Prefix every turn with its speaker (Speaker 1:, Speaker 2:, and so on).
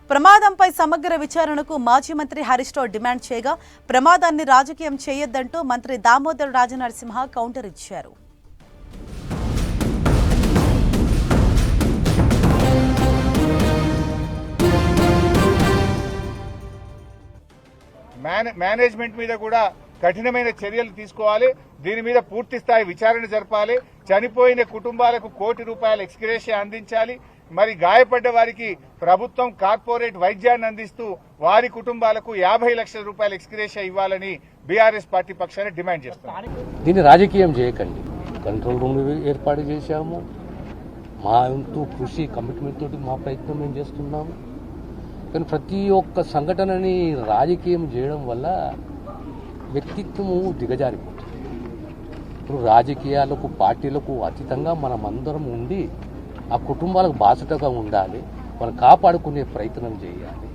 Speaker 1: ప్రమాదంపై సమగ్ర విచారణకు మాజీ మంత్రి హరీష్ రావు డిమాండ్ చేయగా ప్రమాదాన్ని రాజకీయం చేయొద్దంటూ మంత్రి దామోదర్ రాజనరసింహ కౌంటర్ ఇచ్చారు.
Speaker 2: మేనేజ్మెంట్ మీద కూడా కఠినమైన చర్యలు తీసుకోవాలి. దీని మీద పూర్తి స్థాయి విచారణ జరపాలి. చనిపోయిన కుటుంబాలకు ₹1,00,00,000 ఎక్స్గ్రేషియా అందించాలి. మరి గాయపడ్డ వారికి ప్రభుత్వం కార్పొరేట్ వైద్యాన్ని అందిస్తూ వారి కుటుంబాలకు ₹50 లక్షల ఎక్స్గ్రేషియా ఇవ్వాలని బీఆర్ఎస్ పార్టీ పక్షాన డిమాండ్ చేస్తున్నారు.
Speaker 3: దీన్ని రాజకీయం చేయకండి. కంట్రోల్ రూమ్ ఏర్పాటు చేశాము. మా వంతు కృషి కమిట్మెంట్ తోటి మా ప్రయత్నం మేము చేస్తున్నాము. కానీ ప్రతి ఒక్క సంఘటనని రాజకీయం చేయడం వల్ల వ్యక్తిత్వము దిగజారిపోతుంది. ఇప్పుడు రాజకీయాలకు పార్టీలకు అతీతంగా మనమందరం ఉండి ఆ కుటుంబాలకు బాధ్యతగా ఉండాలి. మనం కాపాడుకునే ప్రయత్నం చేయాలి.